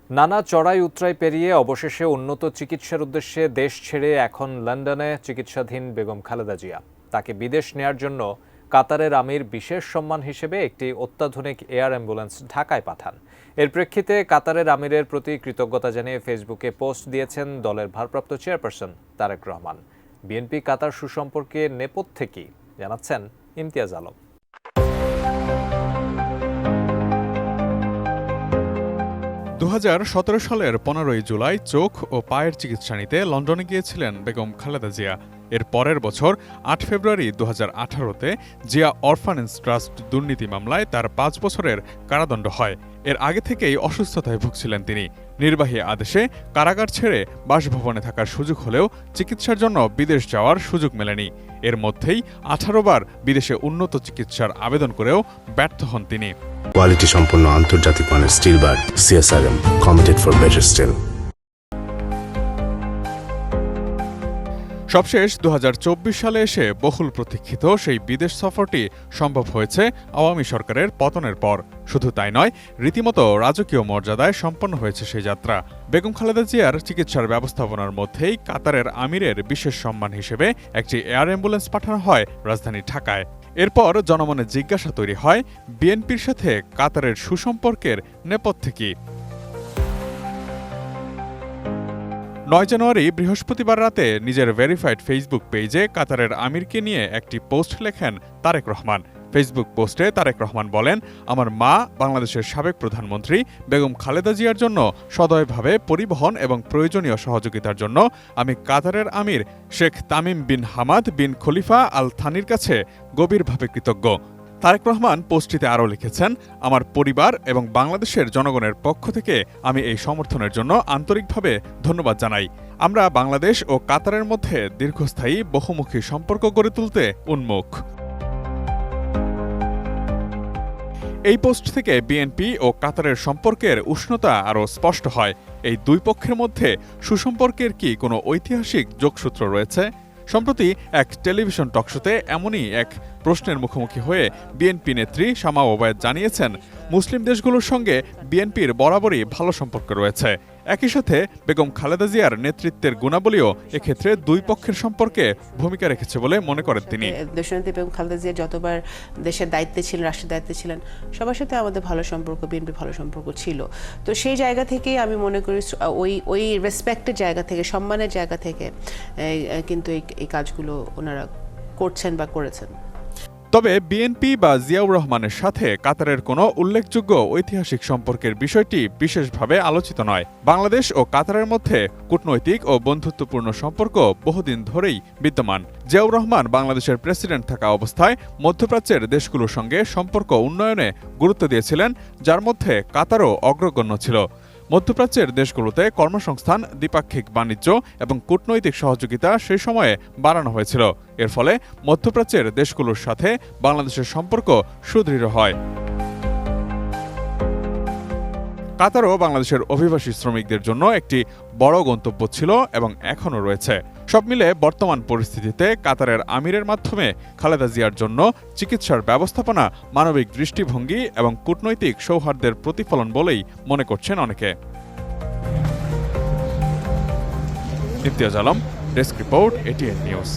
নানা চড়াই উতরাই পেরিয়ে অবশেষে উন্নত চিকিৎসার উদ্দেশ্যে দেশ ছেড়ে এখন লন্ডনে চিকিৎসাধীন বেগম খালেদা জিয়া। তাকে বিদেশ নেয়ার জন্য কাতারের আমির বিশেষ সম্মান হিসেবে একটি অত্যাধুনিক এয়ার অ্যাম্বুলেন্স ঢাকায় পাঠান। এর প্রেক্ষিতে কাতারের আমিরের প্রতি কৃতজ্ঞতা জানিয়ে ফেসবুকে পোস্ট দিয়েছেন দলের ভারপ্রাপ্ত চেয়ারপারসন তারেক রহমান। বিএনপি কাতার সুসম্পর্কে নেপথ্যে কি জানাচ্ছেন ইমতিয়াজ আলম। 2017 সালের 15 জুলাই চোখ ও পায়ের চিকিৎসা নিতে লন্ডনে গিয়েছিলেন বেগম খালেদা জিয়া। এর পরের বছর 8 ফেব্রুয়ারি 2018-তে জিয়া অরফানেজ ট্রাস্ট দুর্নীতি মামলায় তার 5 বছরের কারাদণ্ড হয়। এর আগে থেকেই অসুস্থতায় ভুগছিলেন তিনি। নির্বাহী আদেশে কারাগার ছেড়ে বাসভবনে থাকার সুযোগ হলেও চিকিৎসার জন্য বিদেশ যাওয়ার সুযোগ মেলেনি। এর মধ্যেই 18 বার বিদেশে উন্নত চিকিৎসার আবেদন করেও ব্যর্থ হন তিনি। কোয়ালিটি সম্পন্ন আন্তর্জাতিক মানের still bar CSRM, committed for better still. সবশেষ 2024 সালে এসে বহুল প্রতীক্ষিত সেই বিদেশ সফরটি সম্ভব হয়েছে আওয়ামী সরকারের পতনের পর। শুধু তাই নয়, রীতিমতো রাজকীয় মর্যাদায় সম্পন্ন হয়েছে সেই যাত্রা। বেগম খালেদা জিয়ার চিকিৎসার ব্যবস্থাপনার মধ্যেই কাতারের আমিরের বিশেষ সম্মান হিসেবে একটি এয়ার অ্যাম্বুলেন্স পাঠানো হয় রাজধানী ঢাকায়। এরপর জনমনে জিজ্ঞাসা তৈরি হয়, বিএনপির সাথে কাতারের সুসম্পর্কের নেপথ্যে কি? 9 জানুয়ারি বৃহস্পতিবার রাতে নিজের ভেরিফাইড ফেসবুক পেজে কাতারের আমিরকে নিয়ে একটি পোস্ট লেখেন তারেক রহমান। ফেসবুক পোস্টে তারেক রহমান বলেন, আমার মা বাংলাদেশের সাবেক প্রধানমন্ত্রী বেগম খালেদা জিয়ার জন্য সদয়ভাবে পরিবহন এবং প্রয়োজনীয় সহযোগিতার জন্য আমি কাতারের আমির Sheikh Tamim bin Hamad bin Khalifa Al থানির কাছে গভীরভাবে কৃতজ্ঞ। তারেক রহমান পোস্টটিতে আরও লিখেছেন, আমার পরিবার এবং বাংলাদেশের জনগণের পক্ষ থেকে আমি এই সমর্থনের জন্য আন্তরিকভাবে ধন্যবাদ জানাই। আমরা বাংলাদেশ ও কাতারের মধ্যে দীর্ঘস্থায়ী বহুমুখী সম্পর্ক গড়ে তুলতে উন্মুখ। এই পোস্ট থেকে বিএনপি ও কাতারের সম্পর্কের উষ্ণতা আরও স্পষ্ট হয়। এই দুই পক্ষের মধ্যে সুসম্পর্কের কি কোনো ঐতিহাসিক যোগসূত্র রয়েছে? সম্প্রতি এক টেলিভিশন টকশোতে এমনই এক প্রশ্নের মুখোমুখি হয়ে বিএনপি নেত্রী শামা ওবায়েদ জানিয়েছেন, মুসলিম দেশগুলোর সঙ্গে বিএনপির বরাবরই ভালো সম্পর্ক রয়েছে। একই সাথে বেগম খালেদা জিয়ার নেতৃত্বের গুণাবলীও এক্ষেত্রে দুই পক্ষের সম্পর্কে ভূমিকা রেখেছে বলে মনে করেন তিনি। দেশনেত্রী বেগম খালেদা জিয়া যতবার দেশের দায়িত্বে ছিলেন, রাষ্ট্রের দায়িত্বে ছিলেন, সবার সাথে আমাদের ভালো সম্পর্ক, বিএনপি ভালো সম্পর্ক ছিল। তো সেই জায়গা থেকেই আমি মনে করি ওই রেসপেক্টের জায়গা থেকে, সম্মানের জায়গা থেকে কিন্তু এই কাজগুলো ওনারা করছেন বা করেছেন। তবে বিএনপি বা জিয়াউর রহমানের সাথে কাতারের কোনো উল্লেখযোগ্য ঐতিহাসিক সম্পর্কের বিষয়টি বিশেষভাবে আলোচিত নয়। বাংলাদেশ ও কাতারের মধ্যে কূটনৈতিক ও বন্ধুত্বপূর্ণ সম্পর্ক বহুদিন ধরেই বিদ্যমান। জিয়াউর রহমান বাংলাদেশের প্রেসিডেন্ট থাকা অবস্থায় মধ্যপ্রাচ্যের দেশগুলোর সঙ্গে সম্পর্ক উন্নয়নে গুরুত্ব দিয়েছিলেন, যার মধ্যে কাতারও অগ্রগণ্য ছিল। মধ্যপ্রাচ্যের দেশগুলোতে কর্মসংস্থান, দ্বিপাক্ষিক বাণিজ্য এবং কূটনৈতিক সহযোগিতা সেই সময়ে বাড়ানো হয়েছিল। এর ফলে মধ্যপ্রাচ্যের দেশগুলোর সাথে বাংলাদেশের সম্পর্ক সুদৃঢ় হয়। কাতারও বাংলাদেশের অভিবাসী শ্রমিকদের জন্য একটি বড় গন্তব্য ছিল এবং এখনও রয়েছে। সব মিলে বর্তমান পরিস্থিতিতে কাতারের আমিরের মাধ্যমে খালেদা জিয়ার জন্য চিকিৎসার ব্যবস্থাপনা মানবিক দৃষ্টিভঙ্গি এবং কূটনৈতিক সৌহার্দ্যের প্রতিফলন বলেই মনে করছেন অনেকে। Imtiaz Alam, desk report, ATN news.